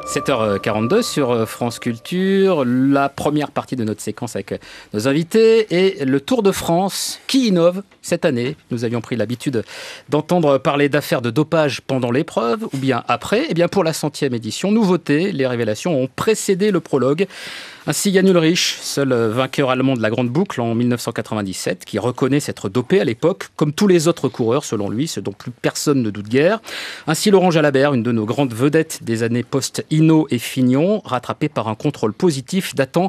7h42 sur France Culture, la première partie de notre séquence avec nos invités et le Tour de France qui innove cette année. Nous avions pris l'habitude d'entendre parler d'affaires de dopage pendant l'épreuve ou bien après. Et bien pour la 100e édition, nouveauté, les révélations ont précédé le prologue. Ainsi, Jan Ullrich, seul vainqueur allemand de la Grande Boucle en 1997, qui reconnaît s'être dopé à l'époque, comme tous les autres coureurs, selon lui, ce dont plus personne ne doute guère. Ainsi, Laurent Jalabert, une de nos grandes vedettes des années post-Hinault et Fignon, rattrapé par un contrôle positif datant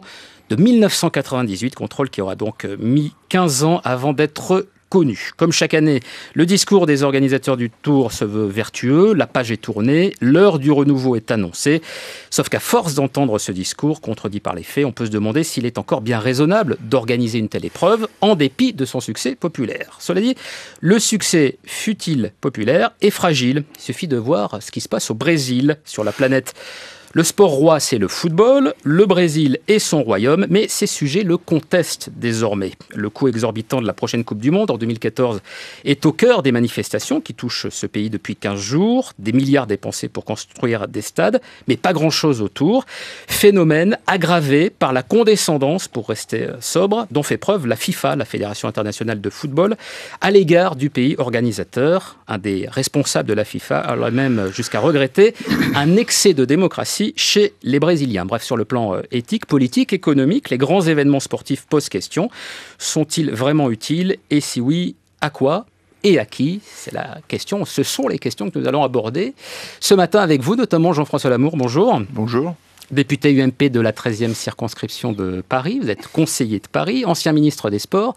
de 1998, contrôle qui aura donc mis 15 ans avant d'être connu. Comme chaque année, le discours des organisateurs du Tour se veut vertueux, la page est tournée, l'heure du renouveau est annoncée. Sauf qu'à force d'entendre ce discours, contredit par les faits, on peut se demander s'il est encore bien raisonnable d'organiser une telle épreuve en dépit de son succès populaire. Cela dit, le succès, fût-il populaire, est fragile. Il suffit de voir ce qui se passe au Brésil, sur la planète. Le sport roi, c'est le football, le Brésil est son royaume, mais ces sujets le contestent désormais. Le coût exorbitant de la prochaine Coupe du Monde en 2014 est au cœur des manifestations qui touchent ce pays depuis 15 jours. Des milliards dépensés pour construire des stades, mais pas grand-chose autour. Phénomène aggravé par la condescendance, pour rester sobre, dont fait preuve la FIFA, la Fédération internationale de football, à l'égard du pays organisateur. Un des responsables de la FIFA a même jusqu'à regretter un excès de démocratie chez les Brésiliens. Bref, sur le plan éthique, politique, économique, les grands événements sportifs posent question. Sont-ils vraiment utiles? Et si oui, à quoi et à qui? C'est la question. Ce sont les questions que nous allons aborder ce matin avec vous, notamment Jean-François Lamour. Bonjour. Bonjour. Député UMP de la 13e circonscription de Paris, vous êtes conseiller de Paris, ancien ministre des Sports.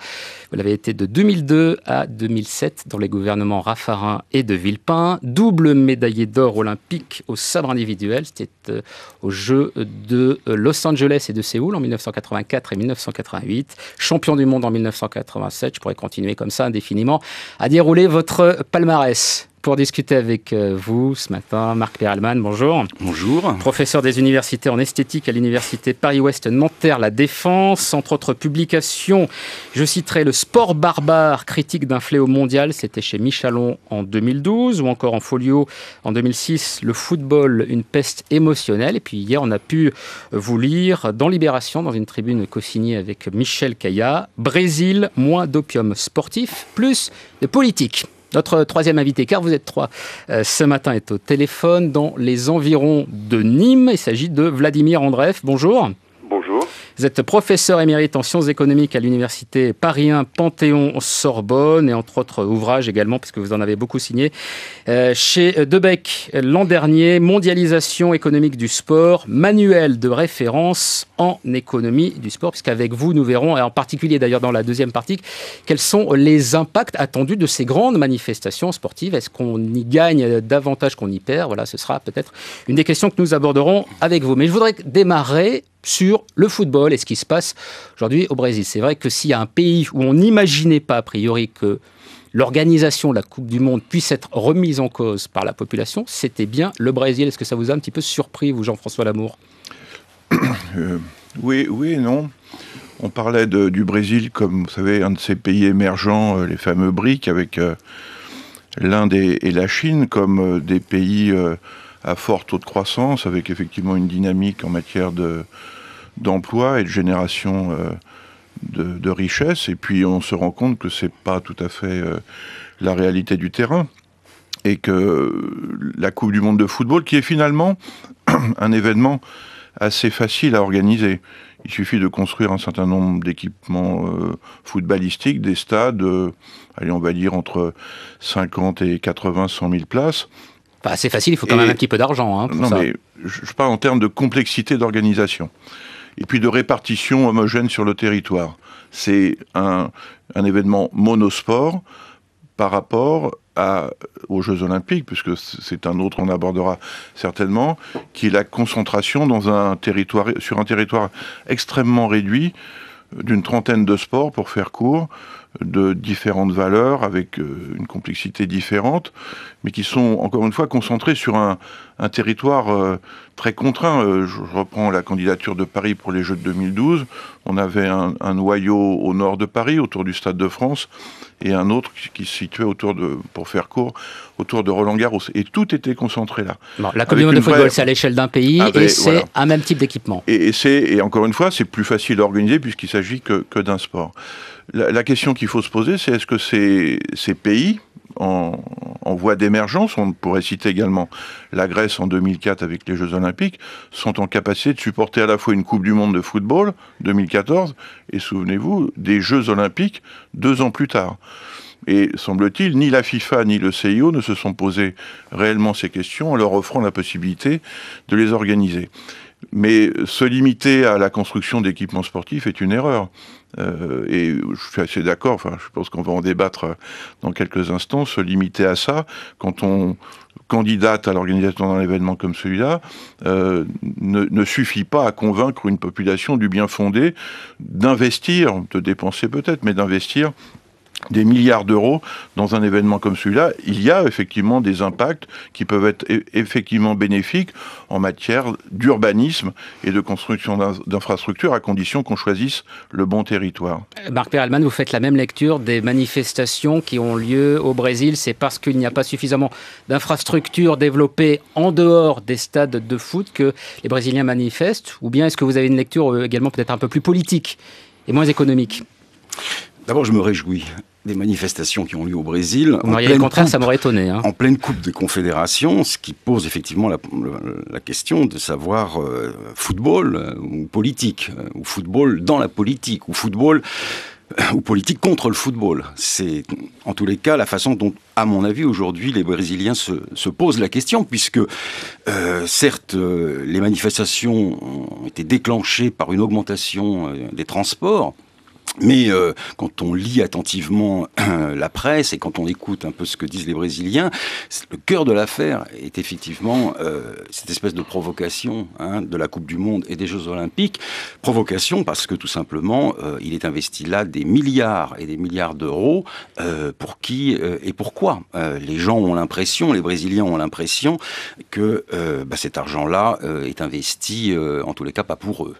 Vous l'avez été de 2002 à 2007 dans les gouvernements Raffarin et de Villepin. Double médaillé d'or olympique au sabre individuel. C'était aux Jeux de Los Angeles et de Séoul en 1984 et 1988. Champion du monde en 1987. Je pourrais continuer comme ça indéfiniment à dérouler votre palmarès. Pour discuter avec vous ce matin, Marc Perelman, bonjour. Bonjour. Professeur des universités en esthétique à l'université Paris-Ouest Nanterre La Défense. Entre autres publications, je citerai Le sport barbare, critique d'un fléau mondial, c'était chez Michalon en 2012, ou encore en folio en 2006, Le football, une peste émotionnelle. Et puis hier, on a pu vous lire dans Libération, dans une tribune co-signée avec Michel Caillat, Brésil, moins d'opium sportif, plus de politique. Notre troisième invité, car vous êtes trois, ce matin est au téléphone dans les environs de Nîmes. Il s'agit de Vladimir Andreev. Bonjour. Bonjour. Vous êtes professeur émérite en sciences économiques à l'université Paris 1 Panthéon-Sorbonne et entre autres ouvrages également, puisque vous en avez beaucoup signé, chez Debec l'an dernier, Mondialisation économique du sport, manuel de référence en économie du sport, puisqu'avec vous, nous verrons, et en particulier d'ailleurs dans la deuxième partie, quels sont les impacts attendus de ces grandes manifestations sportives. Est-ce qu'on y gagne davantage qu'on y perd? Voilà, ce sera peut-être une des questions que nous aborderons avec vous. Mais je voudrais démarrer sur le football et ce qui se passe aujourd'hui au Brésil. C'est vrai que s'il y a un pays où on n'imaginait pas a priori que l'organisation de la Coupe du Monde puisse être remise en cause par la population, c'était bien le Brésil. Est-ce que ça vous a un petit peu surpris, vous, Jean-François Lamour? Oui et non. On parlait du Brésil comme, vous savez, un de ces pays émergents, les fameux BRIC, avec l'Inde et la Chine comme des pays à fort taux de croissance, avec effectivement une dynamique en matière d'emploi et de génération de richesse. Et puis on se rend compte que c'est pas tout à fait la réalité du terrain. Et que la Coupe du Monde de football, qui est finalement un événement assez facile à organiser. Il suffit de construire un certain nombre d'équipements footballistiques, des stades, allez, on va dire entre 50 et 80, 100 000 places. Enfin, c'est facile, il faut quand même un petit peu d'argent pour ça. Mais je parle en termes de complexité d'organisation. Et puis de répartition homogène sur le territoire. C'est un événement monosport par rapport aux Jeux Olympiques, puisque c'est un autre, on abordera certainement, qui est la concentration sur un territoire extrêmement réduit d'une trentaine de sports, pour faire court, de différentes valeurs, avec une complexité différente, mais qui sont, encore une fois, concentrés sur un territoire très contraint. Je reprends la candidature de Paris pour les Jeux de 2012. On avait un noyau au nord de Paris, autour du Stade de France, et un autre qui se situait pour faire court, autour de Roland-Garros. Et tout était concentré là. Bon, la Coupe du Monde de football, c'est à l'échelle d'un pays, et c'est un même type d'équipement. Et encore une fois, c'est plus facile à organiser puisqu'il s'agit que d'un sport. La question qu'il faut se poser, c'est est-ce que ces pays en voie d'émergence, on pourrait citer également la Grèce en 2004 avec les Jeux Olympiques, sont en capacité de supporter à la fois une Coupe du Monde de football 2014 et, souvenez-vous, des Jeux Olympiques 2 ans plus tard. Et semble-t-il, ni la FIFA ni le CIO ne se sont posés réellement ces questions en leur offrant la possibilité de les organiser. Mais se limiter à la construction d'équipements sportifs est une erreur. Et je suis assez d'accord, je pense qu'on va en débattre dans quelques instants. Se limiter à ça, quand on candidate à l'organisation d'un événement comme celui-là, ne suffit pas à convaincre une population du bien fondé d'investir, de dépenser peut-être, mais d'investir des milliards d'euros dans un événement comme celui-là. Il y a effectivement des impacts qui peuvent être effectivement bénéfiques en matière d'urbanisme et de construction d'infrastructures, à condition qu'on choisisse le bon territoire. Marc Perelman, vous faites la même lecture des manifestations qui ont lieu au Brésil. C'est parce qu'il n'y a pas suffisamment d'infrastructures développées en dehors des stades de foot que les Brésiliens manifestent? Ou bien est-ce que vous avez une lecture également peut-être un peu plus politique et moins économique? D'abord, je me réjouis des manifestations qui ont lieu au Brésil. Vous m'auriez dit le contraire, ça m'aurait étonné. En pleine Coupe des Confédérations, ce qui pose effectivement la question de savoir football ou politique, ou football dans la politique, ou football ou politique contre le football. C'est en tous les cas la façon dont, à mon avis, aujourd'hui, les Brésiliens se posent la question, puisque certes, les manifestations ont été déclenchées par une augmentation des transports. Mais quand on lit attentivement la presse et quand on écoute un peu ce que disent les Brésiliens, le cœur de l'affaire est effectivement cette espèce de provocation de la Coupe du Monde et des Jeux Olympiques. Provocation parce que tout simplement, il est investi là des milliards et des milliards d'euros. Pour qui et pourquoi les gens ont l'impression, les Brésiliens ont l'impression que cet argent-là est investi, en tous les cas, pas pour eux.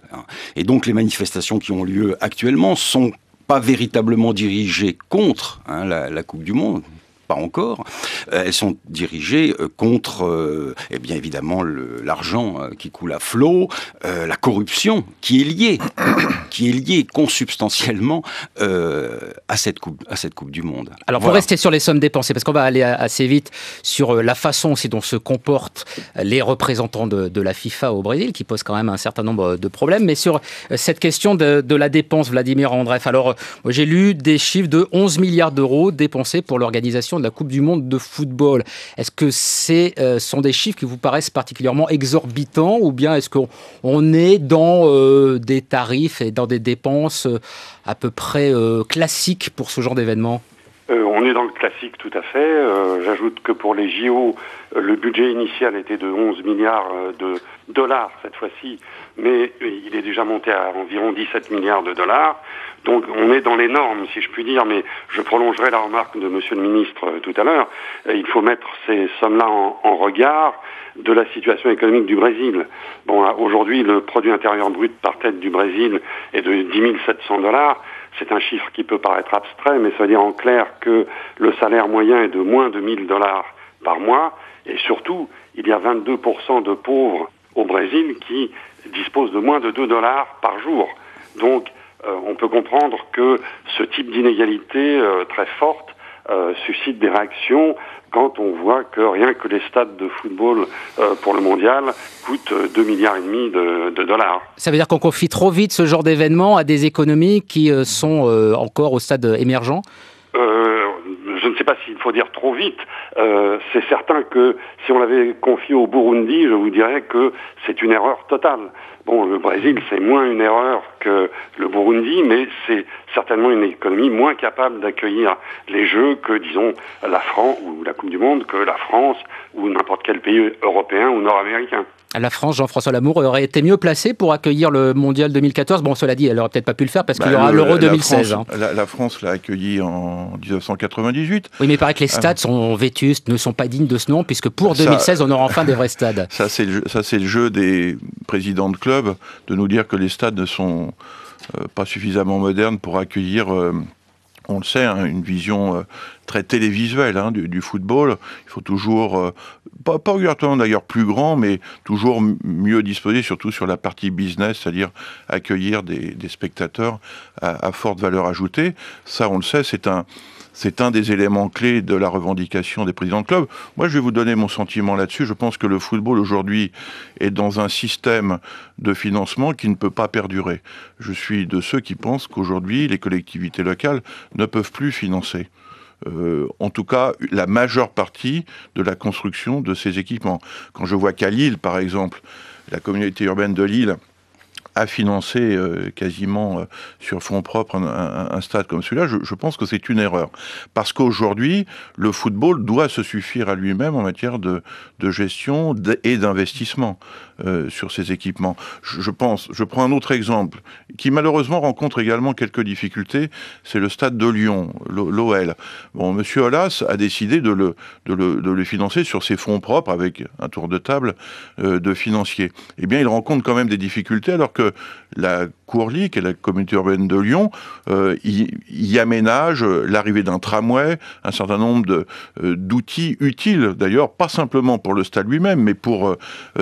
Et donc les manifestations qui ont lieu actuellement sont pas véritablement dirigées contre la Coupe du Monde, pas encore. Elles sont dirigées contre, bien évidemment, l'argent qui coule à flot, la corruption qui est liée consubstantiellement à cette coupe du Monde. Alors, pour rester sur les sommes dépensées, parce qu'on va aller assez vite sur la façon aussi dont se comportent les représentants de la FIFA au Brésil, qui pose quand même un certain nombre de problèmes, mais sur cette question de la dépense, Vladimir Andreev. Alors, moi, j'ai lu des chiffres de 11 milliards d'euros dépensés pour l'organisation de la Coupe du Monde de football. Est-ce que sont des chiffres qui vous paraissent particulièrement exorbitants, ou bien est-ce qu'on est dans des tarifs et dans des dépenses à peu près classiques pour ce genre d'événement? On est dans le classique tout à fait. J'ajoute que pour les JO, le budget initial était de 11 milliards de dollars cette fois-ci, mais il est déjà monté à environ 17 milliards de dollars. Donc on est dans les normes, si je puis dire, mais je prolongerai la remarque de Monsieur le Ministre tout à l'heure. Il faut mettre ces sommes-là en regard de la situation économique du Brésil. Bon, aujourd'hui, le produit intérieur brut par tête du Brésil est de 10 700 $. C'est un chiffre qui peut paraître abstrait, mais ça veut dire en clair que le salaire moyen est de moins de 1 000 $ par mois. Et surtout, il y a 22% de pauvres au Brésil qui disposent de moins de 2 $ par jour. Donc, on peut comprendre que ce type d'inégalité très forte suscite des réactions quand on voit que rien que les stades de football pour le mondial coûtent 2,5 milliards de dollars. Ça veut dire qu'on confie trop vite ce genre d'événement à des économies qui sont encore au stade émergent? Je ne sais pas s'il faut dire trop vite. C'est certain que si on l'avait confié au Burundi, je vous dirais que c'est une erreur totale. Bon, le Brésil, c'est moins une erreur que le Burundi, mais c'est certainement une économie moins capable d'accueillir les Jeux que, disons, la France ou la Coupe du Monde, que la France ou n'importe quel pays européen ou nord-américain. La France, Jean-François Lamour, aurait été mieux placée pour accueillir le Mondial 2014. Bon, cela dit, elle n'aurait peut-être pas pu le faire parce qu'il y aura l'Euro 2016. La France l'a accueilli en 1998. Oui, mais il paraît que les stades sont vétustes, ne sont pas dignes de ce nom, puisque pour 2016, on aura enfin des vrais stades. Ça, c'est le jeu des présidents de clubs, de nous dire que les stades ne sont pas suffisamment modernes pour accueillir... on le sait, une vision très télévisuelle du football. Il faut toujours, pas obligatoirement d'ailleurs plus grand, mais toujours mieux disposé, surtout sur la partie business, c'est-à-dire accueillir des spectateurs à forte valeur ajoutée. Ça, on le sait, c'est un des éléments clés de la revendication des présidents de club. Moi, je vais vous donner mon sentiment là-dessus. Je pense que le football, aujourd'hui, est dans un système de financement qui ne peut pas perdurer. Je suis de ceux qui pensent qu'aujourd'hui, les collectivités locales ne peuvent plus financer. En tout cas, la majeure partie de la construction de ces équipements. Quand je vois qu'à Lille, par exemple, la communauté urbaine de Lille a financé quasiment sur fonds propres un stade comme celui-là, je pense que c'est une erreur. Parce qu'aujourd'hui, le football doit se suffire à lui-même en matière de gestion et d'investissement sur ces équipements. Je prends un autre exemple, qui malheureusement rencontre également quelques difficultés, c'est le stade de Lyon, l'OL. Bon, M. Aulas a décidé de le financer sur ses fonds propres, avec un tour de table de financiers. Eh bien, il rencontre quand même des difficultés, alors que la Courlic et la communauté urbaine de Lyon y aménagent l'arrivée d'un tramway, un certain nombre d'outils utiles, d'ailleurs, pas simplement pour le stade lui-même, mais pour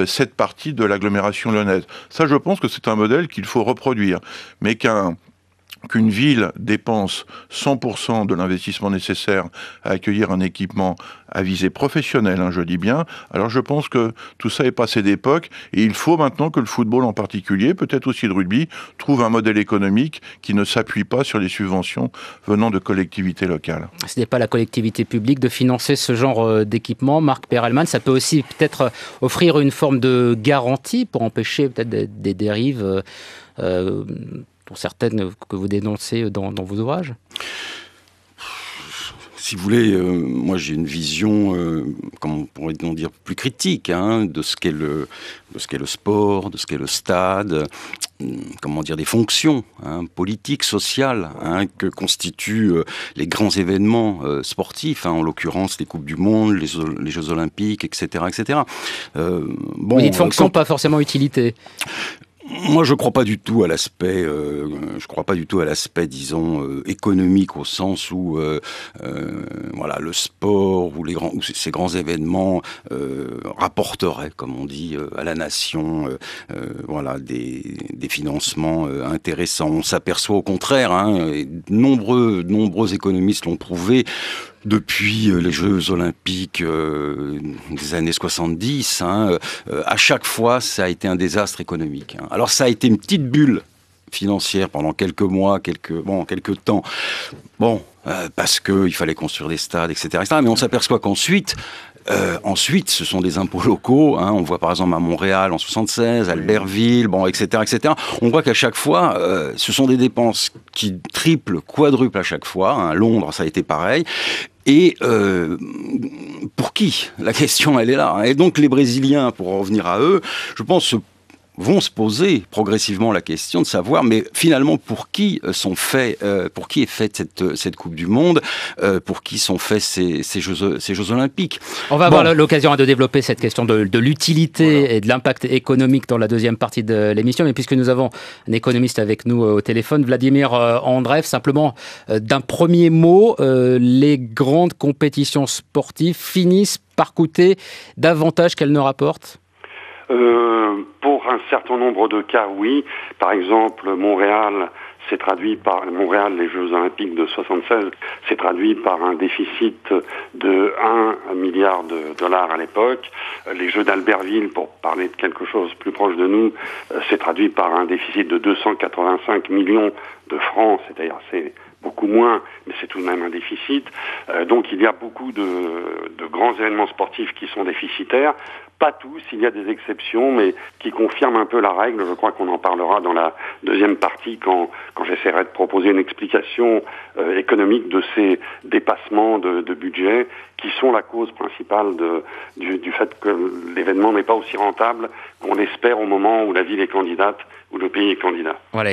cette partie de l'agglomération lyonnaise. Ça, je pense que c'est un modèle qu'il faut reproduire, mais qu'une ville dépense 100% de l'investissement nécessaire à accueillir un équipement à visée professionnelle, je dis bien, alors je pense que tout ça est passé d'époque, et il faut maintenant que le football en particulier, peut-être aussi le rugby, trouve un modèle économique qui ne s'appuie pas sur les subventions venant de collectivités locales. Ce n'est pas la collectivité publique de financer ce genre d'équipement. Marc Perelman, ça peut aussi peut-être offrir une forme de garantie pour empêcher peut-être des dérives pour certaines que vous dénoncez dans vos ouvrages? Si vous voulez, moi j'ai une vision, comment on pourrait dire, plus critique de ce qu'est le sport, de ce qu'est le stade, comment dire, des fonctions politiques, sociales que constituent les grands événements sportifs, en l'occurrence les Coupes du Monde, les Jeux Olympiques, etc. etc. Vous dites fonction, pas forcément utilité. Moi, je crois pas du tout à l'aspect, disons, économique, au sens où, voilà, le sport ou ces grands événements rapporteraient, comme on dit, à la nation, voilà, des financements intéressants. On s'aperçoit au contraire, et nombreux économistes l'ont prouvé. Depuis les Jeux Olympiques des années 70, à chaque fois, ça a été un désastre économique. Alors, ça a été une petite bulle financière pendant quelques mois, quelques temps. Parce qu'il fallait construire des stades, etc. Mais on s'aperçoit qu'ensuite, ce sont des impôts locaux. On voit par exemple à Montréal en 76, à Albertville, etc., etc. On voit qu'à chaque fois, ce sont des dépenses qui triplent, quadruplent à chaque fois. Londres, ça a été pareil. Et pour qui? La question, elle est là. Et donc les Brésiliens, pour en revenir à eux, je pense vont se poser progressivement la question de savoir, mais finalement, pour qui est faite cette Coupe du Monde, pour qui sont faits ces Jeux Olympiques. On va avoir l'occasion de développer cette question de l'utilité et de l'impact économique dans la deuxième partie de l'émission, mais puisque nous avons un économiste avec nous au téléphone, Vladimir Andreev, simplement d'un premier mot, les grandes compétitions sportives finissent par coûter davantage qu'elles ne rapportent? Pour un certain nombre de cas, oui. Par exemple, Montréal, les Jeux Olympiques de 76, s'est traduit par un déficit de 1 milliard de dollars à l'époque. Les Jeux d'Albertville, pour parler de quelque chose plus proche de nous, s'est traduit par un déficit de 285 millions de francs, c'est-à-dire c'est beaucoup moins, mais c'est tout de même un déficit. Donc il y a beaucoup de grands événements sportifs qui sont déficitaires. Pas tous, il y a des exceptions, mais qui confirment un peu la règle. Je crois qu'on en parlera dans la deuxième partie quand j'essaierai de proposer une explication économique de ces dépassements de budget qui sont la cause principale du fait que l'événement n'est pas aussi rentable qu'on l'espère au moment où la ville est candidate, où le pays est candidat. Voilà.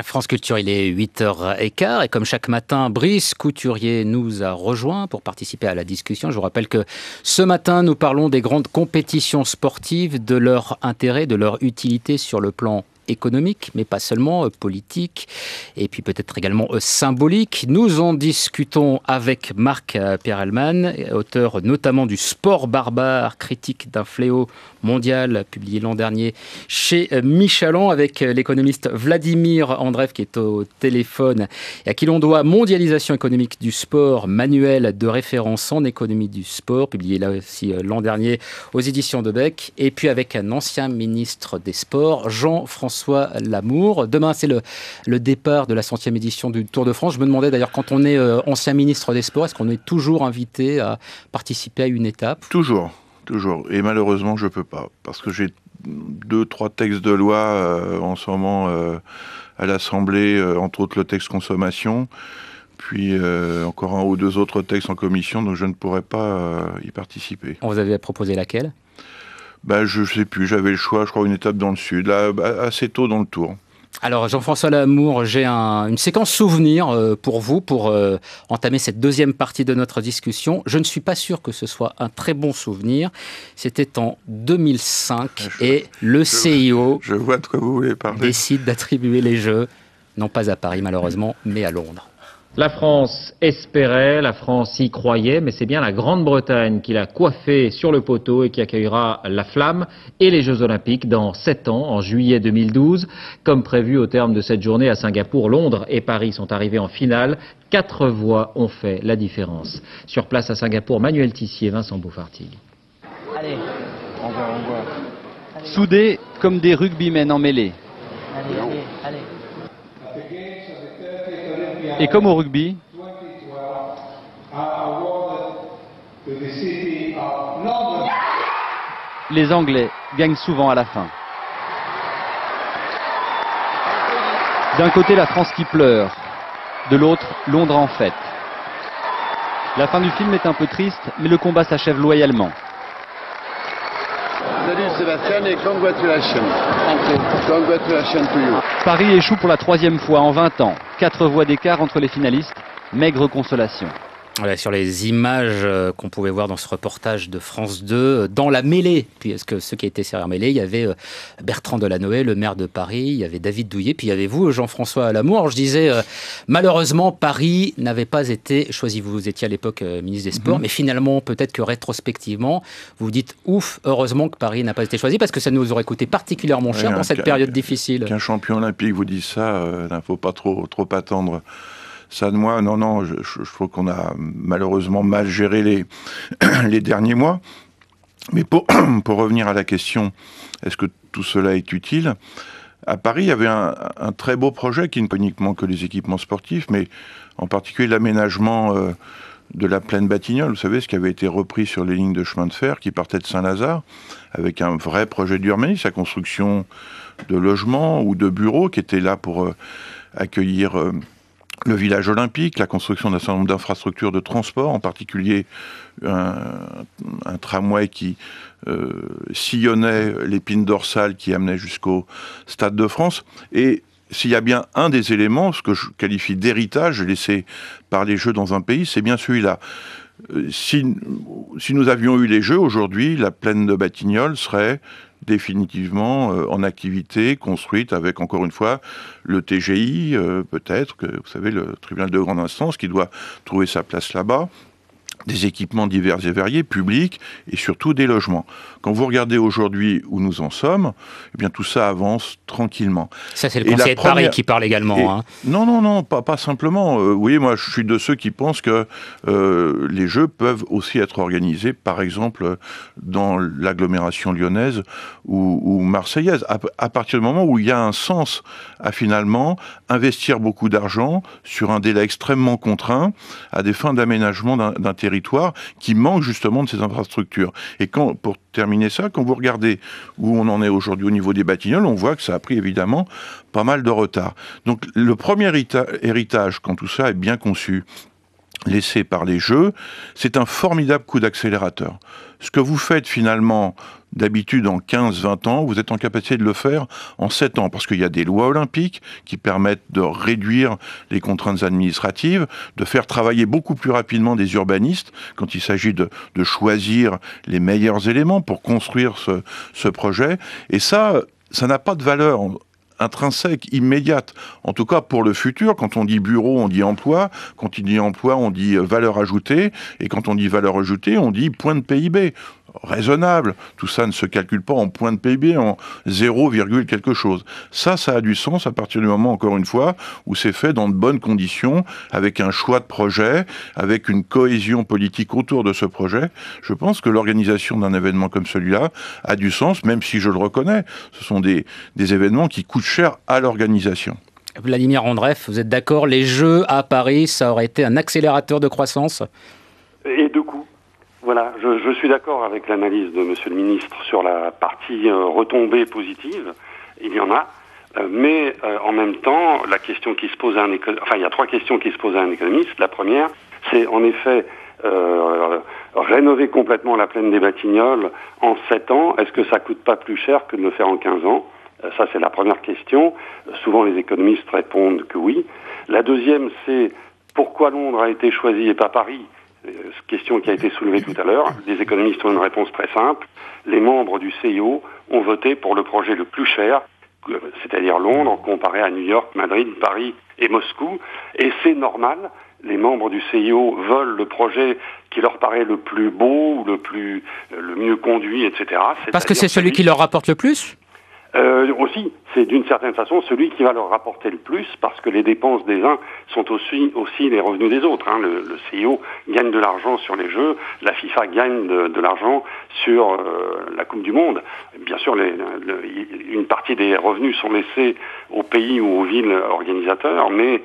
France Culture, il est 8h15 et comme chaque matin, Brice Couturier nous a rejoint pour participer à la discussion. Je vous rappelle que ce matin, nous parlons des grandes compétitions sportives, de leur intérêt, de leur utilité sur le plan économique, mais pas seulement, politique, et puis peut-être également symbolique. Nous en discutons avec Marc Perelman, auteur notamment du Sport barbare, critique d'un fléau mondial, publié l'an dernier chez Michelin, avec l'économiste Vladimir Andreev qui est au téléphone, et à qui l'on doit Mondialisation économique du sport, manuel de référence en économie du sport, publié là aussi l'an dernier aux éditions de Beck, et puis avec un ancien ministre des Sports, Jean-François Lamour. Demain, c'est le départ de la 100e édition du Tour de France. Je me demandais d'ailleurs, quand on est ancien ministre des Sports, est-ce qu'on est toujours invité à participer à une étape ? Toujours. Et malheureusement, je ne peux pas. Parce que j'ai 2-3 textes de loi en ce moment à l'Assemblée, entre autres le texte consommation, puis encore 1 ou 2 autres textes en commission, donc je ne pourrais pas y participer. On vous avait proposé laquelle ? Je ne sais plus, j'avais le choix, je crois, une étape dans le sud, là, assez tôt dans le Tour. Alors Jean-François Lamour, j'ai une séquence souvenir pour vous, pour entamer cette deuxième partie de notre discussion. Je ne suis pas sûr que ce soit un très bon souvenir. C'était en 2005 et le CIO je vois de quoi vous voulez parler. Décide d'attribuer les Jeux, non pas à Paris malheureusement, mais à Londres. La France espérait, la France y croyait, mais c'est bien la Grande-Bretagne qui l'a coiffé sur le poteau et qui accueillera la flamme et les Jeux Olympiques dans 7 ans, en juillet 2012. Comme prévu au terme de cette journée à Singapour, Londres et Paris sont arrivés en finale. 4 voix ont fait la différence. Sur place à Singapour, Manuel Tissier, Vincent Beaufartigues. Allez, on voit. Soudés comme des rugbymen en mêlée. Allez. Et comme au rugby, les Anglais gagnent souvent à la fin. D'un côté, la France qui pleure, de l'autre, Londres en fête. La fin du film est un peu triste, mais le combat s'achève loyalement. Salut Sébastien et congratulations. Congratulations to you. Paris échoue pour la 3e fois en 20 ans. 4 voix d'écart entre les finalistes. Maigre consolation. Voilà, sur les images qu'on pouvait voir dans ce reportage de France 2, dans la mêlée, puisque ceux qui étaient sur la mêlée, il y avait Bertrand Delanoë, le maire de Paris, il y avait David Douillet, puis il y avait vous, Jean-François Lamour. Alors je disais, malheureusement, Paris n'avait pas été choisi. Vous étiez à l'époque ministre des Sports, mais finalement, peut-être que rétrospectivement, vous vous dites, ouf, heureusement que Paris n'a pas été choisi, parce que ça nous aurait coûté particulièrement cher dans cette période difficile. Qu'un champion olympique vous dise ça, il ne faut pas trop attendre ça de moi. Non, je trouve qu'on a malheureusement mal géré les derniers mois. Mais pour revenir à la question, est-ce que tout cela est utile ? À Paris, il y avait un très beau projet qui n'est pas uniquement que les équipements sportifs, mais en particulier l'aménagement de la plaine Batignolles. Vous savez, ce qui avait été repris sur les lignes de chemin de fer qui partaient de Saint-Lazare, avec un vrai projet d'urbanisme, la construction de logements ou de bureaux qui étaient là pour accueillir le village olympique, la construction d'un certain nombre d'infrastructures de transport, en particulier un tramway qui sillonnait l'épine dorsale qui amenait jusqu'au Stade de France. Et s'il y a bien un des éléments, ce que je qualifie d'héritage laissé par les Jeux dans un pays, c'est bien celui-là. Si nous avions eu les Jeux aujourd'hui, la plaine de Batignolles serait définitivement en activité, construite avec, encore une fois, le TGI, peut-être, que vous savez, le tribunal de grande instance, qui doit trouver sa place là-bas. des équipements divers et variés, publics, et surtout des logements. Quand vous regardez aujourd'hui où nous en sommes, eh bien tout ça avance tranquillement. Ça, c'est le conseiller de Paris qui parle également. Non, pas simplement. Oui, moi, je suis de ceux qui pensent que les Jeux peuvent aussi être organisés, par exemple, dans l'agglomération lyonnaise ou marseillaise, à partir du moment où il y a un sens à finalement investir beaucoup d'argent sur un délai extrêmement contraint à des fins d'aménagement d'un territoire qui manque justement de ces infrastructures. Et pour terminer ça, quand vous regardez où on en est aujourd'hui au niveau des Batignolles, on voit que ça a pris évidemment pas mal de retard. Donc le premier héritage, quand tout ça est bien conçu, laissé par les Jeux, c'est un formidable coup d'accélérateur. Ce que vous faites finalement d'habitude en 15-20 ans, vous êtes en capacité de le faire en 7 ans, parce qu'il y a des lois olympiques qui permettent de réduire les contraintes administratives, de faire travailler beaucoup plus rapidement des urbanistes quand il s'agit de choisir les meilleurs éléments pour construire ce projet. Et ça n'a pas de valeur intrinsèque, immédiate. En tout cas, pour le futur, quand on dit bureau, on dit emploi. Quand on dit emploi, on dit valeur ajoutée. Et quand on dit valeur ajoutée, on dit point de PIB. Raisonnable. Tout ça ne se calcule pas en point de PIB, en 0, quelque chose. Ça a du sens à partir du moment, encore une fois, où c'est fait dans de bonnes conditions, avec un choix de projet, avec une cohésion politique autour de ce projet. Je pense que l'organisation d'un événement comme celui-là a du sens, même si je le reconnais. Ce sont des événements qui coûtent cher à l'organisation. Vladimir Ondreff, vous êtes d'accord? Les Jeux à Paris, ça aurait été un accélérateur de croissance? Et de coût. Voilà, je suis d'accord avec l'analyse de Monsieur le Ministre sur la partie retombée positive. Il y en a, mais en même temps, la question qui se pose à il y a 3 questions qui se posent à un économiste. La première, c'est en effet rénover complètement la plaine des Batignolles en 7 ans. Est-ce que ça coûte pas plus cher que de le faire en 15 ans? Ça, c'est la première question. Souvent, les économistes répondent que oui. La deuxième, c'est pourquoi Londres a été choisi et pas Paris? Question qui a été soulevée tout à l'heure. Les économistes ont une réponse très simple. Les membres du CIO ont voté pour le projet le plus cher, c'est-à-dire Londres, comparé à New York, Madrid, Paris et Moscou. Et c'est normal. Les membres du CIO veulent le projet qui leur paraît le plus beau, ou le mieux conduit, etc. Parce que c'est celui qui leur rapporte le plus ? Aussi, c'est d'une certaine façon celui qui va leur rapporter le plus, parce que les dépenses des uns sont aussi les revenus des autres. Le CIO gagne de l'argent sur les Jeux, la FIFA gagne de l'argent sur la Coupe du Monde. Bien sûr, une partie des revenus sont laissés aux pays ou aux villes organisateurs, mais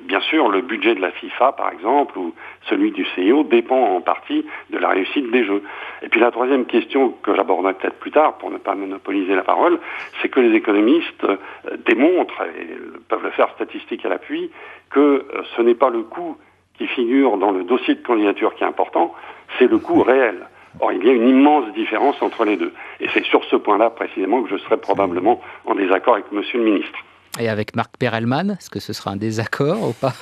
bien sûr, le budget de la FIFA, par exemple, ou celui du CIO dépend en partie de la réussite des Jeux. Et puis la troisième question que j'aborderai peut-être plus tard, pour ne pas monopoliser la parole, c'est que les économistes démontrent, et peuvent le faire statistique à l'appui, que ce n'est pas le coût qui figure dans le dossier de candidature qui est important, c'est le coût réel. Or, il y a une immense différence entre les deux. Et c'est sur ce point-là, précisément, que je serai probablement en désaccord avec Monsieur le Ministre. Et avec Marc Perelman, est-ce que ce sera un désaccord ou pas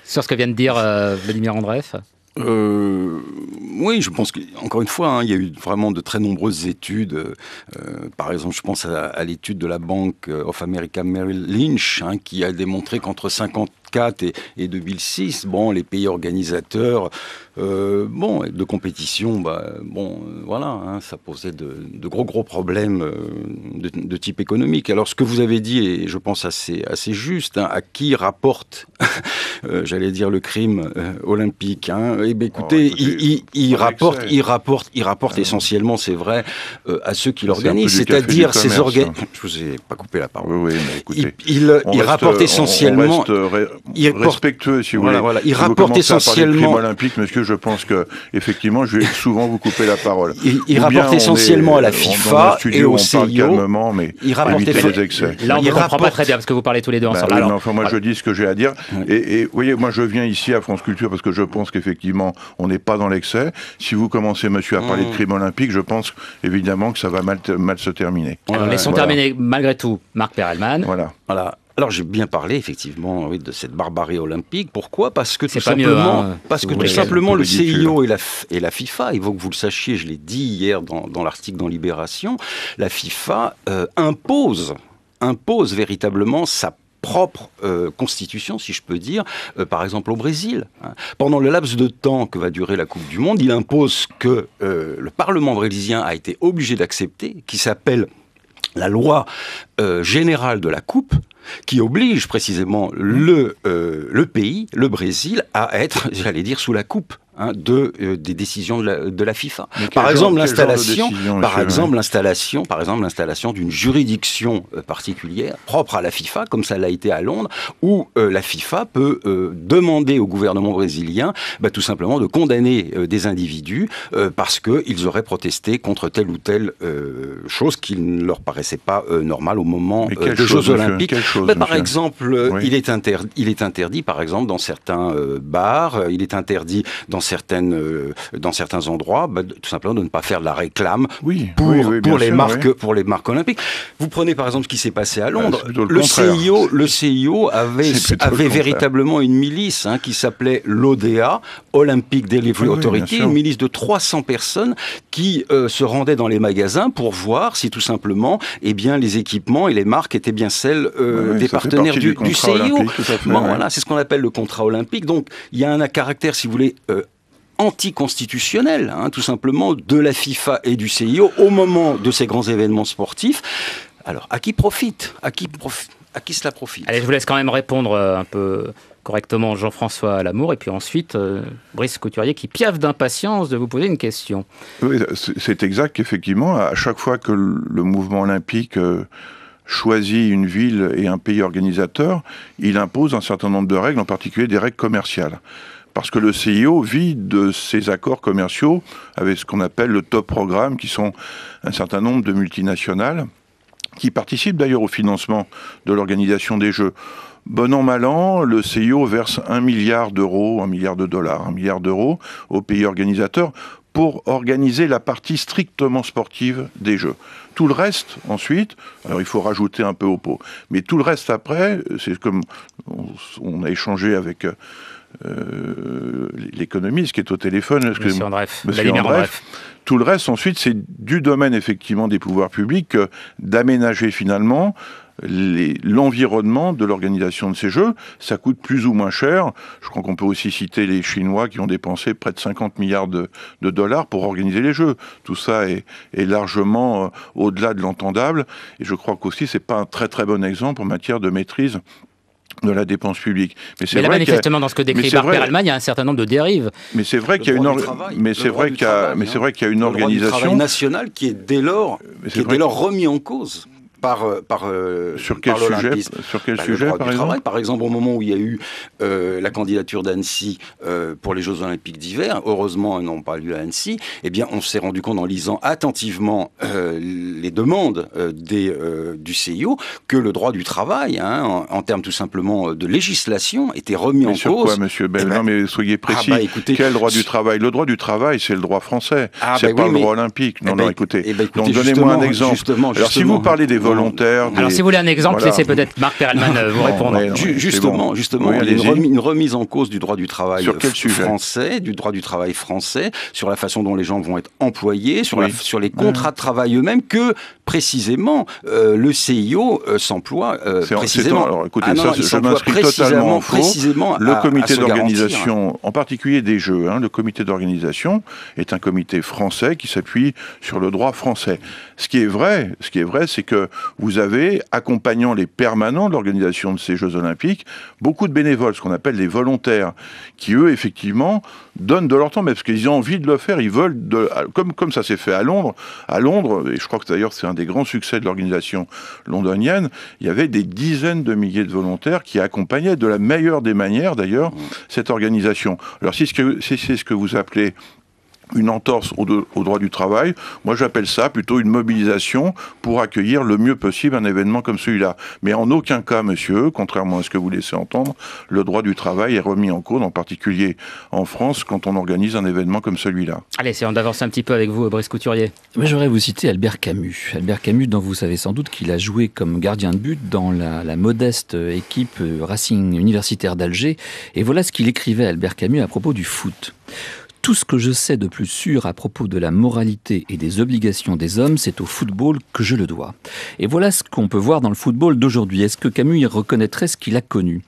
sur ce que vient de dire Vladimir Ondreff? Oui, je pense qu'encore une fois, il y a eu vraiment de très nombreuses études. Par exemple, je pense à l'étude de la Bank of America Merrill Lynch, qui a démontré qu'entre 1954 et 2006, les pays organisateurs, de compétition, voilà, ça posait de gros problèmes de type économique. Alors, ce que vous avez dit est, je pense, assez juste. À qui rapporte, j'allais dire, le crime olympique? Écoutez, il rapporte essentiellement, c'est vrai, à ceux qui l'organisent, c'est-à-dire ces organismes. Je vous ai pas coupé la parole. Oui, mais écoutez, il rapporte essentiellement. Respectueux, si vous voulez. Voilà, il si rapporte essentiellement. Crime olympique, monsieur, je pense que effectivement, je vais souvent vous couper la parole. Il rapporte essentiellement à la FIFA et au CIO. Calmement, mais il rapporte les excès. Là, on ne comprend pas très bien parce que vous parlez tous les deux ensemble. Moi, je dis ce que j'ai à dire. Et vous voyez, moi, je viens ici à France Culture parce que je pense qu'effectivement, on n'est pas dans l'excès. Si vous commencez, monsieur, à parler de crime olympique, je pense évidemment que ça va mal se terminer. Alors, laissons terminer malgré tout Marc Perelman. Voilà. Alors j'ai bien parlé effectivement de cette barbarie olympique. Pourquoi ? Parce que tout simplement le CIO et la FIFA, il faut que vous le sachiez, je l'ai dit hier dans l'article dans Libération, la FIFA impose véritablement sa propre constitution, si je peux dire, par exemple au Brésil. Pendant le laps de temps que va durer la Coupe du Monde, il impose que le Parlement brésilien a été obligé d'accepter, qui s'appelle la loi générale de la Coupe, qui oblige précisément le pays, le Brésil, à être, j'allais dire, sous la coupe des décisions de la FIFA. Par exemple, l'installation d'une juridiction particulière propre à la FIFA, comme ça l'a été à Londres, où la FIFA peut demander au gouvernement brésilien tout simplement de condamner des individus parce qu'ils auraient protesté contre telle ou telle chose qui ne leur paraissait pas normale au moment des Jeux Olympiques. Par exemple, oui. il est interdit, par exemple, dans certains bars, il est interdit dans certains endroits, tout simplement de ne pas faire de la réclame pour les marques olympiques. Vous prenez par exemple ce qui s'est passé à Londres. Le CIO avait véritablement une milice qui s'appelait l'ODA, Olympic Delivery Authority, une milice de 300 personnes qui se rendaient dans les magasins pour voir si tout simplement les équipements et les marques étaient bien celles des partenaires du CIO. Voilà, c'est ce qu'on appelle le contrat olympique. Donc il y a un caractère, si vous voulez, anticonstitutionnel, tout simplement, de la FIFA et du CIO au moment de ces grands événements sportifs. Alors, à qui cela profite ? Allez, je vous laisse quand même répondre un peu correctement Jean-François Lamour, et puis ensuite Brice Couturier qui piaffe d'impatience de vous poser une question. Oui, c'est exact qu'effectivement, à chaque fois que le mouvement olympique choisit une ville et un pays organisateur, il impose un certain nombre de règles, en particulier des règles commerciales. Parce que le CIO vit de ses accords commerciaux avec ce qu'on appelle le top programme, qui sont un certain nombre de multinationales, qui participent d'ailleurs au financement de l'organisation des Jeux. Bon an, mal an, le CIO verse 1 milliard d'euros, 1 milliard de dollars, 1 milliard d'euros aux pays organisateurs pour organiser la partie strictement sportive des Jeux. Tout le reste, ensuite, alors il faut rajouter un peu au pot, mais tout le reste après, c'est comme on a échangé avec l'économiste qui est au téléphone, Monsieur Andref. Tout le reste, ensuite, c'est du domaine, effectivement, des pouvoirs publics d'aménager, finalement, l'environnement de l'organisation de ces Jeux. Ça coûte plus ou moins cher. Je crois qu'on peut aussi citer les Chinois qui ont dépensé près de 50 milliards de dollars pour organiser les Jeux. Tout ça est largement au-delà de l'entendable. Et je crois qu'aussi, c'est pas un très très bon exemple en matière de maîtrise de la dépense publique. Mais là, manifestement, dans ce que décrit Marc Perelman, il y a un certain nombre de dérives. Mais c'est vrai qu'il y a une organisation... Le droit du travail national qui est dès lors remis en cause. Sur quel sujet, par exemple ? Par exemple, au moment où il y a eu la candidature d'Annecy pour les Jeux Olympiques d'hiver, heureusement, elles n'ont pas lieu à Annecy, on s'est rendu compte en lisant attentivement les demandes du CIO que le droit du travail, en termes tout simplement de législation, était remis en cause. Sur quoi, monsieur Bell ? Non, mais soyez précis. Écoutez, quel droit du travail ? Le droit du travail, c'est le droit français. C'est pas le droit olympique. Écoutez. Donc, donnez-moi un exemple. Alors, si vous parlez des volontaires... Alors, si vous voulez un exemple, laissez peut-être Marc Perelman vous répondre. Justement, il y a une remise en cause du droit du travail français, du droit du travail français, sur la façon dont les gens vont être employés, sur les contrats de travail eux-mêmes, que précisément le CIO s'emploie précisément. Alors, écoutez, je m'inscris totalement en faux. Le comité d'organisation, en particulier des Jeux, le comité d'organisation est un comité français qui s'appuie sur le droit français. Ce qui est vrai, c'est que vous avez, accompagnant les permanents de l'organisation de ces Jeux Olympiques, beaucoup de bénévoles, ce qu'on appelle les volontaires, qui eux, effectivement, donnent de leur temps, mais parce qu'ils ont envie de le faire, ils veulent, comme ça s'est fait à Londres, et je crois que d'ailleurs c'est un des grands succès de l'organisation londonienne, il y avait des dizaines de milliers de volontaires qui accompagnaient de la meilleure des manières, d'ailleurs, cette organisation. Alors si c'est ce que vous appelez une entorse au droit du travail, moi j'appelle ça plutôt une mobilisation pour accueillir le mieux possible un événement comme celui-là. Mais en aucun cas, monsieur, contrairement à ce que vous laissez entendre, le droit du travail est remis en cause, en particulier en France, quand on organise un événement comme celui-là. Allez, essayons d'avancer un petit peu avec vous, Brice Couturier. Moi, j'aimerais vous citer Albert Camus. Albert Camus, dont vous savez sans doute qu'il a joué comme gardien de but dans la modeste équipe Racing universitaire d'Alger. Et voilà ce qu'il écrivait, Albert Camus, à propos du foot. Tout ce que je sais de plus sûr à propos de la moralité et des obligations des hommes, c'est au football que je le dois. Et voilà ce qu'on peut voir dans le football d'aujourd'hui. Est-ce que Camus y reconnaîtrait ce qu'il a connu ?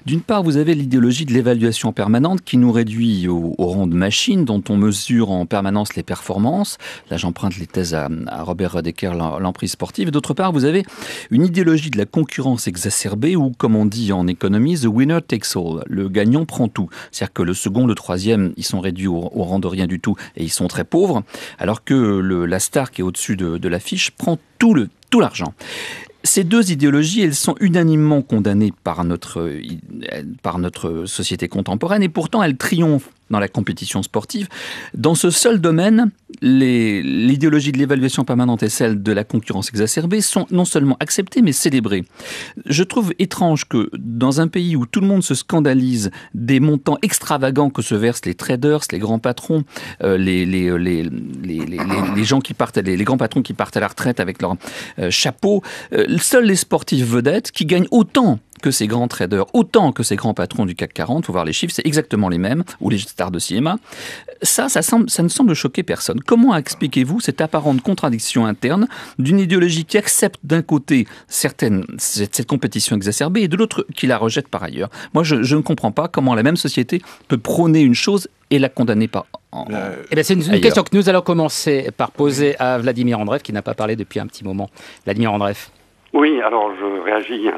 D'une part, vous avez l'idéologie de l'évaluation permanente qui nous réduit au rang de machine dont on mesure en permanence les performances. Là, j'emprunte les thèses à Robert Rödecker, l'emprise sportive. D'autre part, vous avez une idéologie de la concurrence exacerbée ou, comme on dit en économie, the winner takes all. Le gagnant prend tout. C'est-à-dire que le second, le troisième, ils sont réduits au rang de rien du tout et ils sont très pauvres, alors que la star qui est au-dessus de l'affiche prend tout l'argent. Ces deux idéologies, elles sont unanimement condamnées par notre société contemporaine et pourtant elles triomphent dans la compétition sportive. Dans ce seul domaine, l'idéologie de l'évaluation permanente et celle de la concurrence exacerbée sont non seulement acceptées, mais célébrées. Je trouve étrange que dans un pays où tout le monde se scandalise des montants extravagants que se versent les traders, les grands patrons, les gens qui partent, les grands patrons qui partent à la retraite avec leur chapeau, seuls les sportifs vedettes qui gagnent autant que ces grands traders, autant que ces grands patrons du CAC 40, il faut voir les chiffres, c'est exactement les mêmes, ou les stars de cinéma. Ça ne semble choquer personne. Comment expliquez-vous cette apparente contradiction interne d'une idéologie qui accepte d'un côté cette compétition exacerbée et de l'autre qui la rejette par ailleurs ? Moi, je ne comprends pas comment la même société peut prôner une chose et la condamner pas. C'est une question que nous allons commencer par poser à Vladimir Andreev, qui n'a pas parlé depuis un petit moment. Vladimir Andreev. Oui, alors je réagis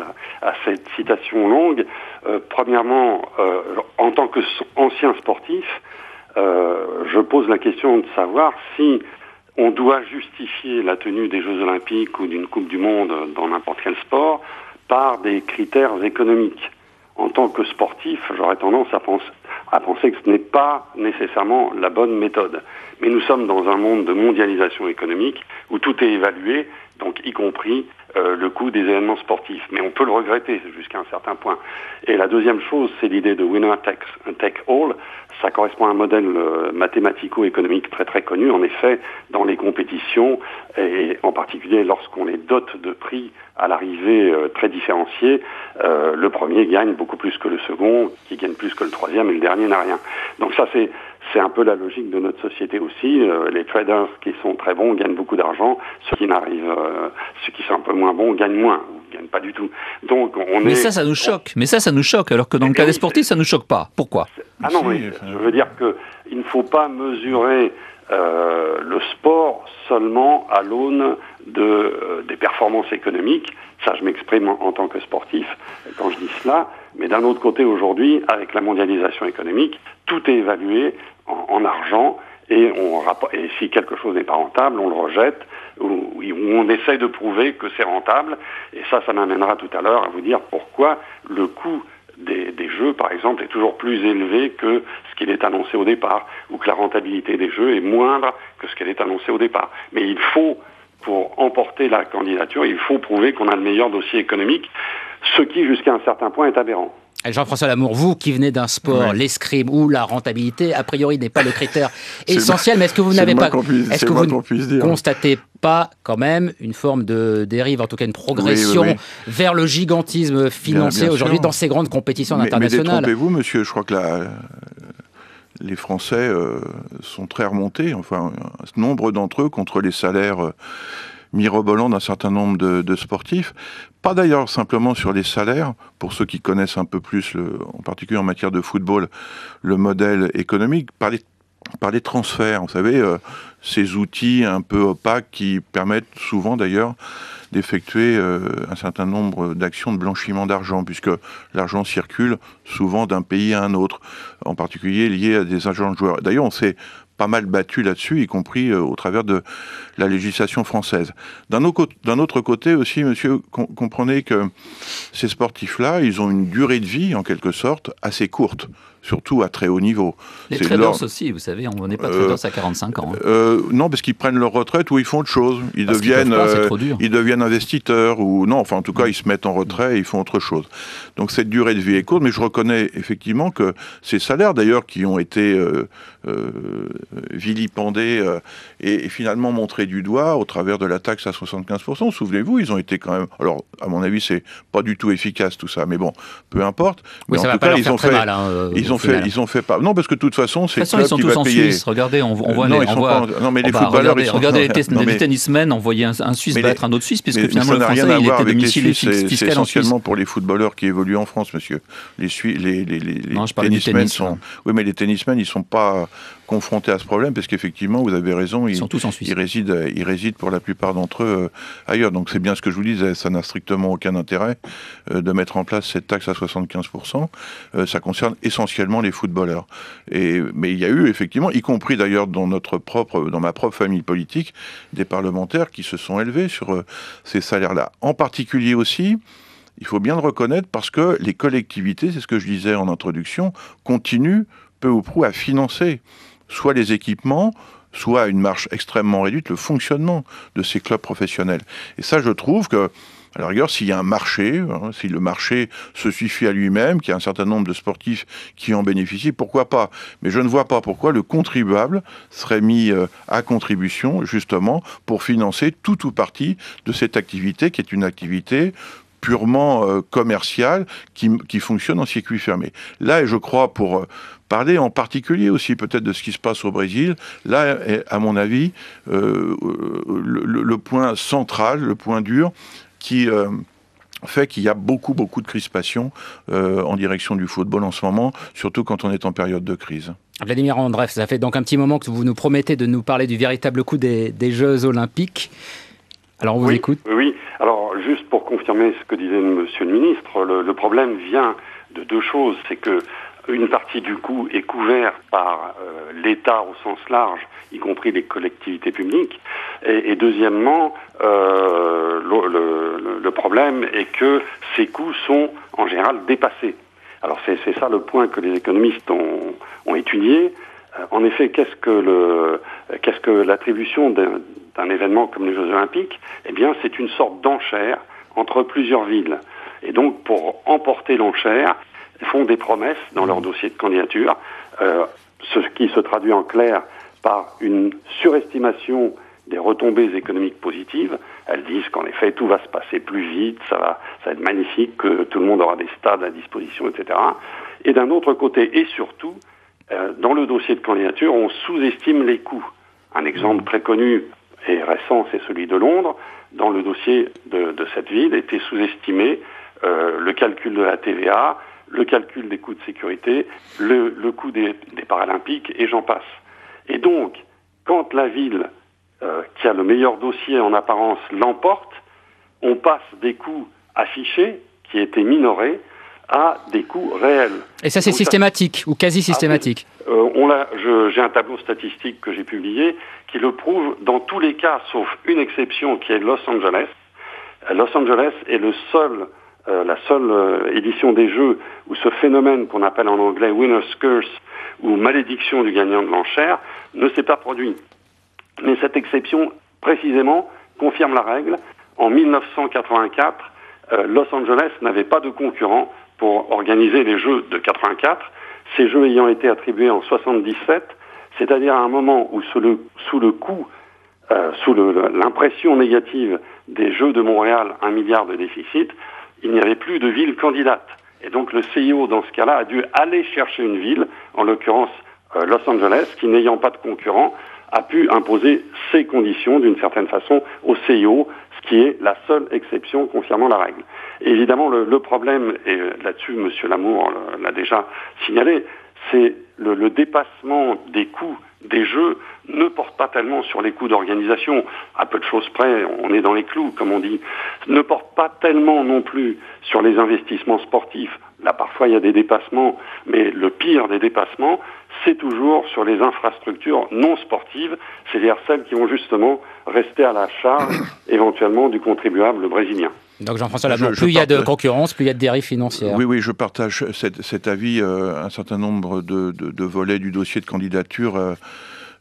à cette citation longue. Premièrement, en tant qu'ancien sportif, je pose la question de savoir si on doit justifier la tenue des Jeux Olympiques ou d'une Coupe du Monde dans n'importe quel sport par des critères économiques. En tant que sportif, j'aurais tendance à penser que ce n'est pas nécessairement la bonne méthode. Mais nous sommes dans un monde de mondialisation économique où tout est évalué, donc y compris le coût des événements sportifs. Mais on peut le regretter jusqu'à un certain point. Et la deuxième chose, c'est l'idée de winner take all. Ça correspond à un modèle mathématico-économique très très connu. En effet, dans les compétitions, et en particulier lorsqu'on les dote de prix à l'arrivée très différenciés, le premier gagne beaucoup plus que le second, qui gagne plus que le troisième, et le dernier n'a rien. Donc ça, c'est un peu la logique de notre société aussi. Les traders qui sont très bons gagnent beaucoup d'argent. Ceux qui sont un peu moins bons gagnent moins, ou gagnent pas du tout. Donc ça nous choque. Mais ça nous choque. Alors que dans le cas des sportifs, ça nous choque pas. Pourquoi ? Ah non, mais je veux dire qu'il ne faut pas mesurer le sport seulement à l'aune des performances économiques. Ça, je m'exprime en tant que sportif quand je dis cela. Mais d'un autre côté, aujourd'hui, avec la mondialisation économique, tout est évalué en argent et si quelque chose n'est pas rentable, on le rejette ou on essaie de prouver que c'est rentable. Et ça m'amènera tout à l'heure à vous dire pourquoi le coût des jeux, par exemple, est toujours plus élevé que ce qu'il est annoncé au départ, ou que la rentabilité des jeux est moindre que ce qu'elle est annoncée au départ. Mais il faut, pour emporter la candidature, il faut prouver qu'on a le meilleur dossier économique, ce qui, jusqu'à un certain point, est aberrant. Jean-François Lamour, vous qui venez d'un sport, l'escrime, où la rentabilité, a priori, n'est pas le critère essentiel, mais est-ce que vous n'avez pas, ne constatez pas quand même une forme de dérive, en tout cas une progression vers le gigantisme financier aujourd'hui dans ces grandes compétitions internationales ? Mais détrompez-vous, monsieur, je crois que les Français sont très remontés, enfin, un nombre d'entre eux contre les salaires mirobolant d'un certain nombre de sportifs. Pas d'ailleurs simplement sur les salaires, pour ceux qui connaissent un peu plus, en particulier en matière de football, le modèle économique, par les transferts. Vous savez, ces outils un peu opaques qui permettent souvent d'ailleurs d'effectuer un certain nombre d'actions de blanchiment d'argent, puisque l'argent circule souvent d'un pays à un autre, en particulier lié à des agents de joueurs. D'ailleurs, on s'est pas mal battu là-dessus, y compris au travers de la législation française. D'un autre côté aussi, monsieur, comprenez que ces sportifs-là, ils ont une durée de vie, en quelque sorte, assez courte, surtout à très haut niveau. Les traders aussi, vous savez, on n'est pas traders à 45 ans. Non, parce qu'ils prennent leur retraite ou ils font autre chose. Ils deviennent investisseurs, ou non, enfin en tout cas, ils se mettent en retrait et ils font autre chose. Donc cette durée de vie est courte, mais je reconnais effectivement que ces salaires, d'ailleurs, qui ont été vilipendés et finalement montrés du doigt au travers de la taxe à 75%. Souvenez-vous, ils ont été quand même... Alors, à mon avis, c'est pas du tout efficace tout ça, mais bon, peu importe. Oui, mais ça en va tout pas cas, leur faire très mal. ils ont fait pas. Non, parce que de toute façon, c'est de toute façon, ils sont tous en Suisse. Regardez, on voit non, les non, mais les footballeurs, regardez les tennismen envoyer un Suisse battre un autre Suisse, puisque finalement le Français, il était domicilié fiscal en Suisse. C'est essentiellement pour les footballeurs qui évoluent en France, monsieur. Les tennismen sont. Oui, mais les tennismen, ils sont pas confrontés à ce problème, parce qu'effectivement, vous avez raison, ils sont tous en Suisse. Ils résident pour la plupart d'entre eux ailleurs. Donc c'est bien ce que je vous disais, ça n'a strictement aucun intérêt de mettre en place cette taxe à 75%. Ça concerne essentiellement les footballeurs. Mais il y a eu effectivement, y compris d'ailleurs dans ma propre famille politique, des parlementaires qui se sont élevés sur ces salaires-là. En particulier aussi, il faut bien le reconnaître, parce que les collectivités, c'est ce que je disais en introduction, continuent peu ou prou à financer soit les équipements, soit à une marge extrêmement réduite, le fonctionnement de ces clubs professionnels. Et ça, je trouve que, à la rigueur, s'il y a un marché, si le marché se suffit à lui-même, qu'il y a un certain nombre de sportifs qui en bénéficient, pourquoi pas ? Mais je ne vois pas pourquoi le contribuable serait mis à contribution, justement, pour financer tout ou partie de cette activité, qui est une activité purement commerciale, qui fonctionne en circuit fermé. Là, je crois, pour parler en particulier aussi peut-être de ce qui se passe au Brésil, là est, à mon avis, le point central, le point dur, qui fait qu'il y a beaucoup de crispation en direction du football en ce moment, surtout quand on est en période de crise. Vladimir Andreev, ça fait donc un petit moment que vous nous promettez de nous parler du véritable coût des Jeux Olympiques. Alors on vous écoute. Oui, alors juste pour confirmer ce que disait Monsieur le Ministre, le problème vient de deux choses. C'est que une partie du coût est couverte par l'État au sens large, y compris les collectivités publiques. Et deuxièmement, le problème est que ces coûts sont en général dépassés. Alors c'est ça le point que les économistes ont étudié. En effet, qu'est-ce que l'attribution d'un événement comme les Jeux Olympiques ? Eh bien, c'est une sorte d'enchère entre plusieurs villes. Et donc, pour emporter l'enchère, ils font des promesses dans leur dossier de candidature, ce qui se traduit en clair par une surestimation des retombées économiques positives. Elles disent qu'en effet, tout va se passer plus vite, ça va être magnifique, que tout le monde aura des stades à disposition, etc. Et d'un autre côté, et surtout, dans le dossier de candidature, on sous-estime les coûts. Un exemple très connu et récent, c'est celui de Londres. Dans le dossier de cette ville était sous-estimé le calcul de la TVA, le calcul des coûts de sécurité, le coût des Paralympiques, et j'en passe. Et donc, quand la ville qui a le meilleur dossier en apparence l'emporte, on passe des coûts affichés, qui étaient minorés, à des coûts réels. Et ça, c'est systématique, ou quasi systématique. J'ai un tableau statistique que j'ai publié qui le prouve dans tous les cas, sauf une exception qui est Los Angeles. Los Angeles est la seule édition des Jeux où ce phénomène qu'on appelle en anglais winner's curse, ou malédiction du gagnant de l'enchère, ne s'est pas produit. Mais cette exception, précisément, confirme la règle. En 1984, Los Angeles n'avait pas de concurrent pour organiser les Jeux de 84, ces Jeux ayant été attribués en 77, c'est-à-dire à un moment où sous le coup, sous l'impression négative des Jeux de Montréal, 1 milliard de déficit, il n'y avait plus de ville candidate. Et donc le CIO, dans ce cas-là, a dû aller chercher une ville, en l'occurrence Los Angeles, qui n'ayant pas de concurrent, a pu imposer ses conditions d'une certaine façon au CIO, ce qui est la seule exception confirmant la règle. Et évidemment, le problème, et là-dessus, M. Lamour l'a déjà signalé, c'est le dépassement des coûts des Jeux ne porte pas tellement sur les coûts d'organisation, à peu de choses près, on est dans les clous, comme on dit, ne porte pas tellement non plus sur les investissements sportifs. Là, parfois, il y a des dépassements, mais le pire des dépassements, c'est toujours sur les infrastructures non sportives, c'est-à-dire celles qui vont justement rester à la charge, éventuellement, du contribuable brésilien. Donc Jean-François Lamour, plus il y a de concurrence, plus il y a de dérives financières. Oui, je partage cet avis. Un certain nombre de volets du dossier de candidature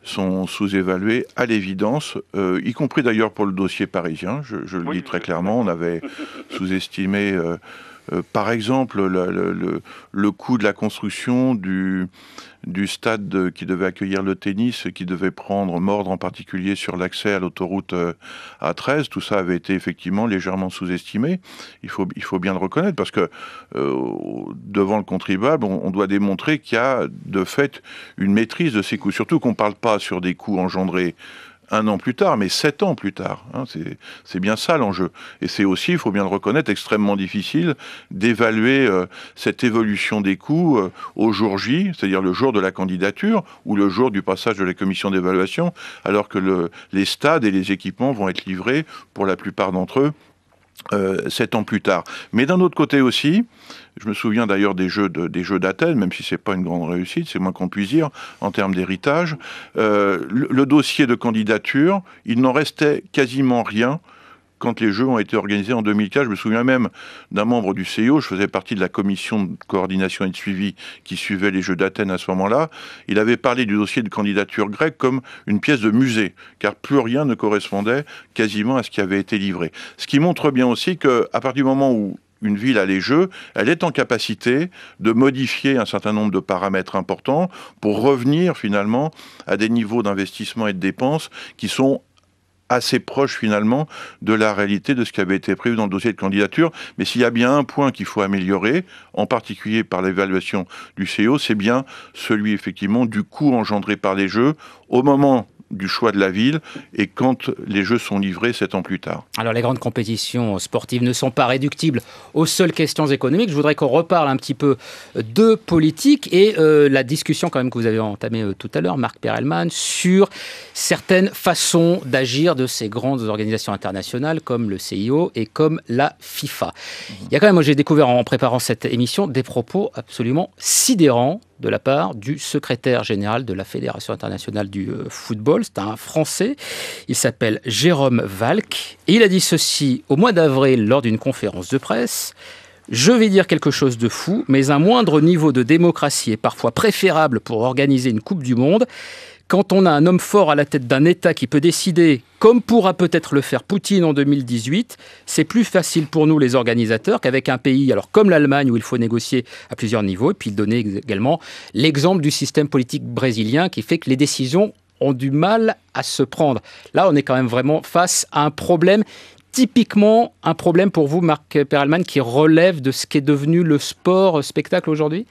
sont sous-évalués, à l'évidence, y compris d'ailleurs pour le dossier parisien. Je le dis très clairement, on avait sous-estimé Par exemple, le coût de la construction du stade qui devait accueillir le tennis, qui devait mordre en particulier sur l'accès à l'autoroute A13, tout ça avait été effectivement légèrement sous-estimé. Il faut bien le reconnaître, parce que devant le contribuable, on doit démontrer qu'il y a de fait une maîtrise de ces coûts. Surtout qu'on ne parle pas sur des coûts engendrés 1 an plus tard, mais 7 ans plus tard. C'est bien ça l'enjeu. Et c'est aussi, il faut bien le reconnaître, extrêmement difficile d'évaluer cette évolution des coûts au jour J, c'est-à-dire le jour de la candidature ou le jour du passage de la commission d'évaluation, alors que les stades et les équipements vont être livrés, pour la plupart d'entre eux, 7 ans plus tard. Mais d'un autre côté aussi, je me souviens d'ailleurs des Jeux d'Athènes, même si c'est pas une grande réussite, c'est moins qu'on puisse dire en termes d'héritage. Le dossier de candidature, il n'en restait quasiment rien quand les Jeux ont été organisés en 2004. Je me souviens même d'un membre du CIO, je faisais partie de la commission de coordination et de suivi qui suivait les Jeux d'Athènes à ce moment-là. Il avait parlé du dossier de candidature grecque comme une pièce de musée, car plus rien ne correspondait quasiment à ce qui avait été livré. Ce qui montre bien aussi qu'à partir du moment où une ville a les Jeux, elle est en capacité de modifier un certain nombre de paramètres importants pour revenir finalement à des niveaux d'investissement et de dépenses qui sont assez proche finalement de la réalité de ce qui avait été prévu dans le dossier de candidature. Mais s'il y a bien un point qu'il faut améliorer, en particulier par l'évaluation du CEO, c'est bien celui effectivement du coût engendré par les Jeux au moment du choix de la ville et quand les Jeux sont livrés 7 ans plus tard. Alors les grandes compétitions sportives ne sont pas réductibles aux seules questions économiques. Je voudrais qu'on reparle un petit peu de politique et la discussion quand même que vous avez entamée tout à l'heure, Marc Perelman, sur certaines façons d'agir de ces grandes organisations internationales comme le CIO et comme la FIFA. Il y a quand même, moi j'ai découvert en préparant cette émission, des propos absolument sidérants de la part du secrétaire général de la Fédération internationale du football. C'est un Français, il s'appelle Jérôme Valk, et il a dit ceci au mois d'avril lors d'une conférence de presse: « Je vais dire quelque chose de fou, mais un moindre niveau de démocratie est parfois préférable pour organiser une Coupe du Monde. Quand on a un homme fort à la tête d'un État qui peut décider, comme pourra peut-être le faire Poutine en 2018, c'est plus facile pour nous les organisateurs qu'avec un pays alors comme l'Allemagne où il faut négocier à plusieurs niveaux. » Et puis il donnait également l'exemple du système politique brésilien qui fait que les décisions ont du mal à se prendre. Là, on est quand même vraiment face à un problème, typiquement un problème pour vous, Marc Perelman, qui relève de ce qui est devenu le sport spectacle aujourd'hui.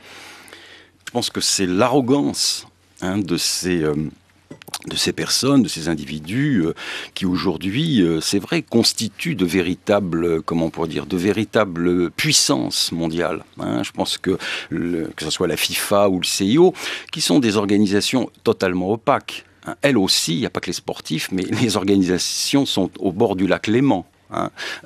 Je pense que c'est l'arrogance de ces personnes, de ces individus qui aujourd'hui, c'est vrai, constituent de véritables, de véritables puissances mondiales. Je pense que ce soit la FIFA ou le CIO, qui sont des organisations totalement opaques. Elles aussi, il n'y a pas que les sportifs, mais les organisations sont au bord du lac Léman.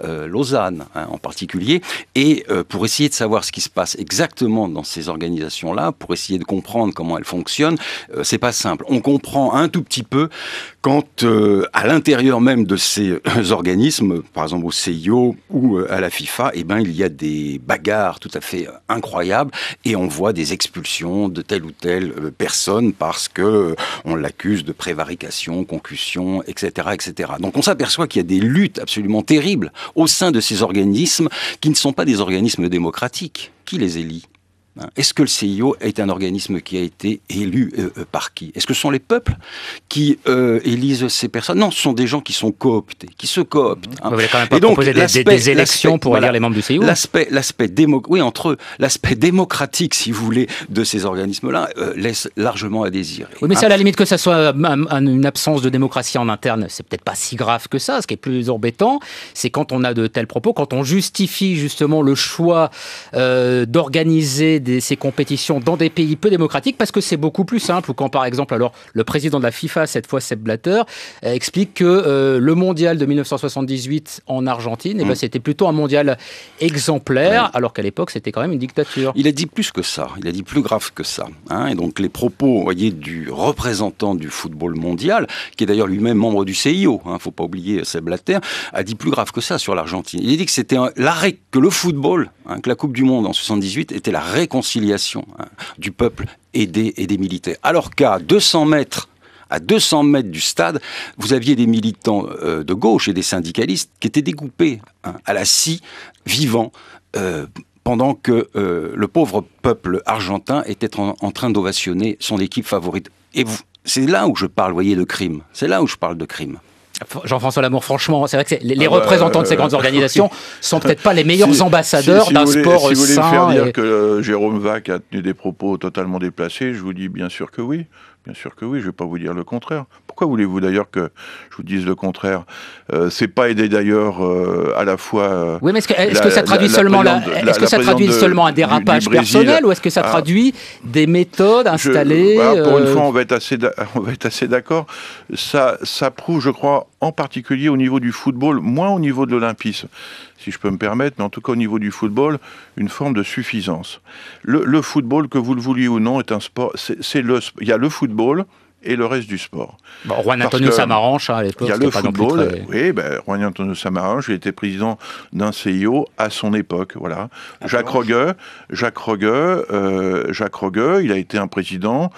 Lausanne en particulier, et pour essayer de savoir ce qui se passe exactement dans ces organisations-là, pour essayer de comprendre comment elles fonctionnent, c'est pas simple. On comprend un tout petit peu quand à l'intérieur même de ces organismes, par exemple au CIO ou à la FIFA, il y a des bagarres tout à fait incroyables et on voit des expulsions de telle ou telle personne parce que on l'accuse de prévarication, concussion, etc., etc. Donc on s'aperçoit qu'il y a des luttes absolument terribles au sein de ces organismes qui ne sont pas des organismes démocratiques. Qui les élit ? Est-ce que le CIO est un organisme qui a été élu par qui ? Est-ce que ce sont les peuples qui élisent ces personnes ? Non, ce sont des gens qui sont cooptés, qui se cooptent. Vous n'avez quand même pas proposé des élections pour élire les membres du CIO ? L'aspect démocratique, si vous voulez, de ces organismes-là laisse largement à désirer. Oui, mais c'est à la limite que ça soit une absence de démocratie en interne, c'est peut-être pas si grave que ça. Ce qui est plus embêtant, c'est quand on a de tels propos, quand on justifie justement le choix d'organiser ces compétitions dans des pays peu démocratiques, parce que c'est beaucoup plus simple, ou quand par exemple alors le président de la FIFA, cette fois Sepp Blatter, explique que le mondial de 1978 en Argentine, c'était plutôt un mondial exemplaire, alors qu'à l'époque c'était quand même une dictature. Il a dit plus que ça, il a dit plus grave que ça. Et donc les propos, vous voyez, du représentant du football mondial, qui est d'ailleurs lui-même membre du CIO, faut pas oublier Sepp Blatter, a dit plus grave que ça sur l'Argentine. Il a dit que c'était que le football, que la Coupe du Monde en 78 était la réconciliation du peuple et des militaires. Alors qu'à 200 mètres du stade, vous aviez des militants de gauche et des syndicalistes qui étaient découpés à la scie, vivants, pendant que le pauvre peuple argentin était en train d'ovationner son équipe favorite. Et c'est là où je parle, voyez, de crime. C'est là où je parle de crime. Jean-François Lamour, franchement, c'est vrai que les représentants de ces grandes organisations sont peut-être pas les meilleurs ambassadeurs d'un sport sain. Si vous voulez me faire dire que Jérôme Vaque a tenu des propos totalement déplacés, je vous dis bien sûr que oui. Bien sûr que oui, je ne vais pas vous dire le contraire. Pourquoi voulez-vous d'ailleurs que je vous dise le contraire ? C'est pas aider d'ailleurs à la fois. Oui, mais est-ce que ça traduit seulement un dérapage personnel ou est-ce que ça traduit des méthodes installées Pour une fois, on va être assez d'accord. Ça prouve, je crois, en particulier au niveau du football, moins au niveau de l'olympisme, si je peux me permettre, mais en tout cas au niveau du football, une forme de suffisance. Le football, que vous le vouliez ou non, est un sport. Il y a le football et le reste du sport. Juan Antonio Samaranch, à l'époque, il y a le football. Oui, Juan Antonio Samaranch, il était président d'un CIO à son époque. Voilà. Jacques Rogueux, il a été un président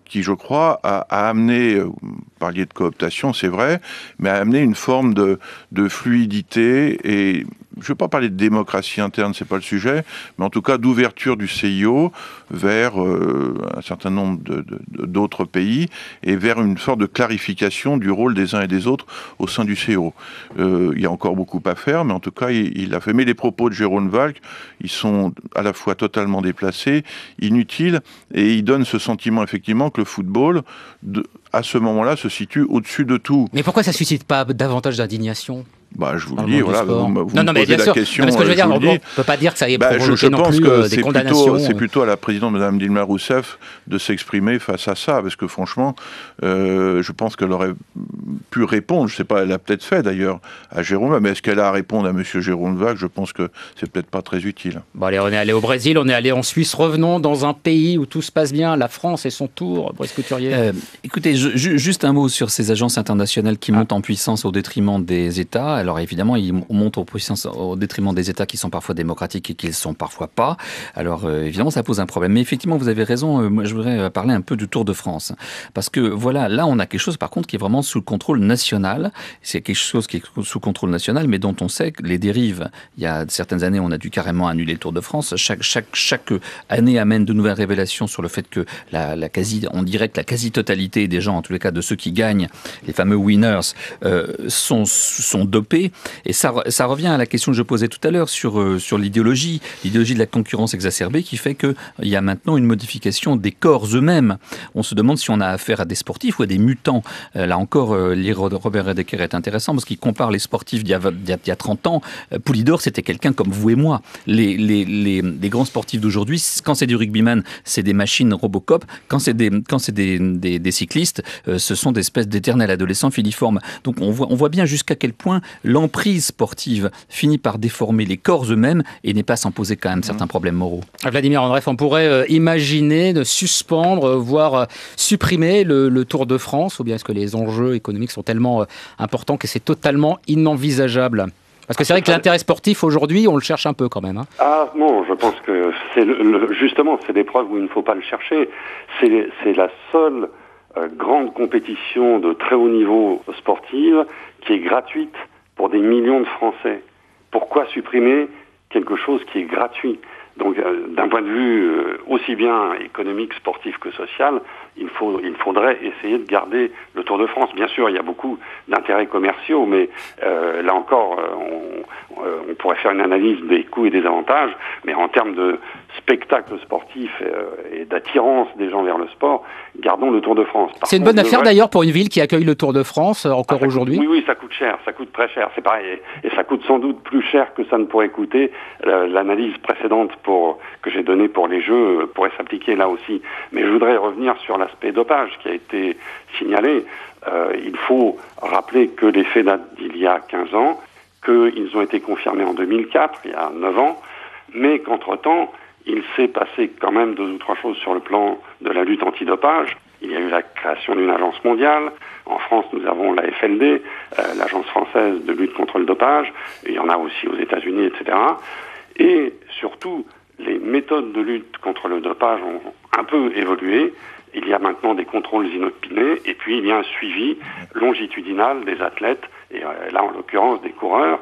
qui, je crois, a amené, vous parliez de cooptation, c'est vrai, mais a amené une forme de fluidité et je ne veux pas parler de démocratie interne, c'est pas le sujet, mais en tout cas d'ouverture du CIO vers un certain nombre d'autres pays et vers une sorte de clarification du rôle des uns et des autres au sein du CIO. Il y a encore beaucoup à faire, mais en tout cas, il a fait. Mais les propos de Jérôme Vaque, ils sont à la fois totalement déplacés, inutiles, et ils donnent ce sentiment effectivement que le football, à ce moment-là, se situe au-dessus de tout. Mais pourquoi ça ne suscite pas davantage d'indignation ? Je vous le dis, voilà, vous me posez la question. Ce que je veux dire, on ne peut pas dire que ça ait provoqué non plus des condamnations. C'est plutôt à la présidente, Mme Dilma Rousseff, de s'exprimer face à ça, parce que franchement, je pense qu'elle aurait pu répondre, je ne sais pas, elle l'a peut-être fait d'ailleurs, à Jérôme, mais est-ce qu'elle a à répondre à M. Jérôme Vaque ? Je pense que c'est peut-être pas très utile. Bon allez, on est allé au Brésil, on est allé en Suisse, revenons dans un pays où tout se passe bien, la France et son tour. Brice Couturier. Écoutez, juste un mot sur ces agences internationales qui montent en puissance au détriment des États. Alors évidemment, ils montent en puissance au détriment des États qui sont parfois démocratiques et qui ne le sont parfois pas. Alors évidemment, ça pose un problème. Mais effectivement, vous avez raison, moi je voudrais parler un peu du Tour de France. Parce que voilà, là on a quelque chose par contre qui est vraiment sous le contrôle national. C'est quelque chose qui est sous contrôle national, mais dont on sait que les dérives, il y a certaines années, on a dû carrément annuler le Tour de France. Chaque année amène de nouvelles révélations sur le fait que on dirait que la quasi-totalité des gens, en tous les cas de ceux qui gagnent, les fameux winners, sont dopés. Et ça revient à la question que je posais tout à l'heure sur l'idéologie de la concurrence exacerbée qui fait qu'il y a maintenant une modification des corps eux-mêmes. On se demande si on a affaire à des sportifs ou à des mutants. Là encore, lire Robert Redeker est intéressant parce qu'il compare les sportifs d'il y a 30 ans. Poulidor, c'était quelqu'un comme vous et moi. Les grands sportifs d'aujourd'hui, quand c'est du rugbyman, c'est des machines Robocop. Quand c'est des cyclistes, ce sont des espèces d'éternels adolescents filiformes. Donc on voit bien jusqu'à quel point l'emprise sportive finit par déformer les corps eux-mêmes et n'est pas sans poser quand même certains problèmes moraux. Vladimir Andreev, on pourrait imaginer de suspendre, voire supprimer le Tour de France, ou bien est-ce que les enjeux économiques sont tellement importants que c'est totalement inenvisageable ? Parce que c'est vrai que l'intérêt sportif aujourd'hui, on le cherche un peu quand même. Ah non, je pense que c'est justement, c'est des preuves où il ne faut pas le chercher. C'est la seule grande compétition de très haut niveau sportive qui est gratuite pour des millions de Français. Pourquoi supprimer quelque chose qui est gratuit ? Donc, d'un point de vue aussi bien économique, sportif que social, il faudrait essayer de garder le Tour de France. Bien sûr, il y a beaucoup d'intérêts commerciaux, mais là encore, on pourrait faire une analyse des coûts et des avantages, mais en termes de spectacle sportif et d'attirance des gens vers le sport, gardons le Tour de France. C'est une bonne affaire d'ailleurs pour une ville qui accueille le Tour de France encore aujourd'hui. Oui, ça coûte cher, ça coûte très cher, c'est pareil, et ça coûte sans doute plus cher que ça ne pourrait coûter. L'analyse précédente que j'ai donnée pour les Jeux pourrait s'appliquer là aussi. Mais je voudrais revenir sur l'aspect dopage qui a été signalé. Il faut rappeler que les faits datent d'il y a 15 ans, qu'ils ont été confirmés en 2004, il y a 9 ans, mais qu'entre-temps, il s'est passé quand même 2 ou 3 choses sur le plan de la lutte antidopage. Il y a eu la création d'une agence mondiale. En France, nous avons la FLD, l'agence française de lutte contre le dopage. Il y en a aussi aux États-Unis, etc. Et surtout, les méthodes de lutte contre le dopage ont un peu évolué. Il y a maintenant des contrôles inopinés et puis il y a un suivi longitudinal des athlètes, et là en l'occurrence des coureurs.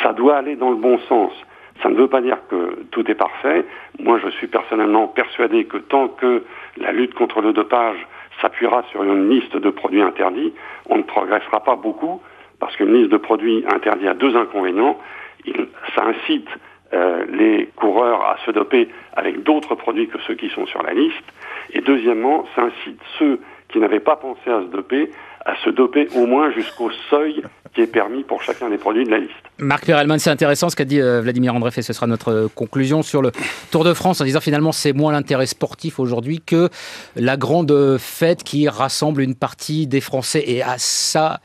Ça doit aller dans le bon sens. Ça ne veut pas dire que tout est parfait. Moi, je suis personnellement persuadé que tant que la lutte contre le dopage s'appuiera sur une liste de produits interdits, on ne progressera pas beaucoup, parce qu'une liste de produits interdits a deux inconvénients. Ça incite les coureurs à se doper avec d'autres produits que ceux qui sont sur la liste. Et deuxièmement, ça incite ceux qui n'avaient pas pensé à se doper au moins jusqu'au seuil qui est permis pour chacun des produits de la liste. Marc Perelman, c'est intéressant ce qu'a dit Vladimir Andreev, et ce sera notre conclusion sur le Tour de France, en disant finalement c'est moins l'intérêt sportif aujourd'hui que la grande fête qui rassemble une partie des Français. Et à ça,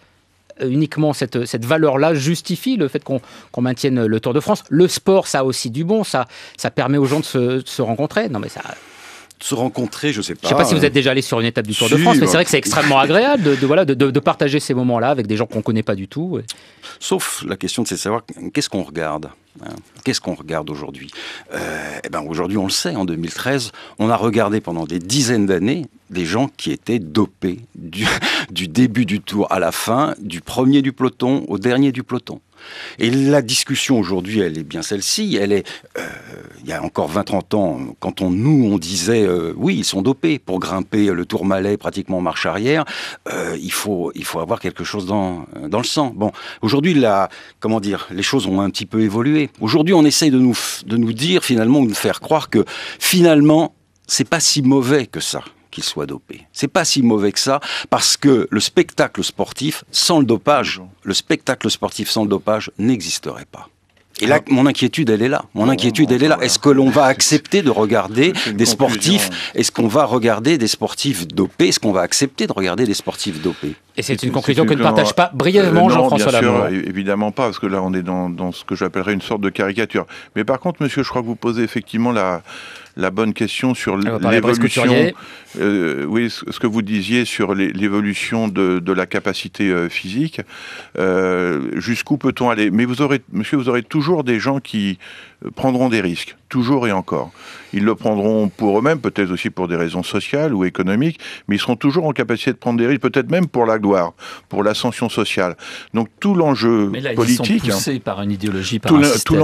uniquement cette valeur-là justifie le fait qu'on maintienne le Tour de France. Le sport, ça a aussi du bon, ça permet aux gens de se rencontrer. Non mais ça... Se rencontrer, je sais pas. Je sais pas si vous êtes déjà allé sur une étape du Tour de France, mais c'est vrai que c'est extrêmement agréable de partager ces moments-là avec des gens qu'on connaît pas du tout. Sauf la question, c'est de savoir qu'est-ce qu'on regarde. Qu'est-ce qu'on regarde aujourd'hui ? Aujourd'hui, on le sait, en 2013, on a regardé pendant des dizaines d'années des gens qui étaient dopés du début du Tour à la fin, du premier du peloton au dernier du peloton. Et la discussion aujourd'hui, elle est bien celle-ci. Elle est, il y a encore 20-30 ans, quand on disait oui, ils sont dopés pour grimper le Tourmalet pratiquement en marche arrière. Il faut avoir quelque chose dans le sang. Bon, aujourd'hui, les choses ont un petit peu évolué. Aujourd'hui, on essaye de nous dire finalement, de nous faire croire que finalement, c'est pas si mauvais que ça qu'il soit dopé. C'est pas si mauvais que ça, parce que le spectacle sportif sans le dopage, n'existerait pas. Et là, mon inquiétude, elle est là. Est-ce que l'on va accepter de regarder des sportifs ? Est-ce qu'on va regarder des sportifs dopés ? Est-ce qu'on va accepter de regarder des sportifs dopés ? Et c'est une conclusion que ne partage pas brièvement Jean-François Lamour. Évidemment pas, parce que là, on est dans ce que j'appellerais une sorte de caricature. Mais par contre, monsieur, je crois que vous posez effectivement la bonne question sur l'évolution. Oui, ce que vous disiez sur l'évolution de la capacité physique. Jusqu'où peut-on aller ? Mais vous aurez toujours des gens qui prendront des risques, toujours et encore. Ils le prendront pour eux-mêmes, peut-être aussi pour des raisons sociales ou économiques, mais ils seront toujours en capacité de prendre des risques, peut-être même pour la gloire, pour l'ascension sociale. Donc tout l'enjeu politique, ils sont poussés par une idéologie, par tout un système.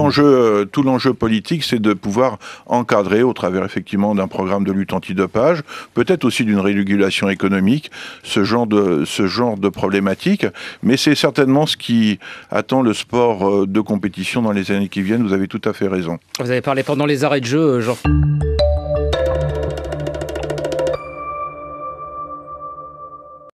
Tout l'enjeu politique, c'est de pouvoir encadrer au travers effectivement d'un programme de lutte antidopage, peut-être aussi d'une régulation économique, ce genre de problématique. Mais c'est certainement ce qui attend le sport de compétition dans les années qui viennent. Vous avez tout à fait raison. Vous avez parlé pendant les arrêts de jeu, Jean.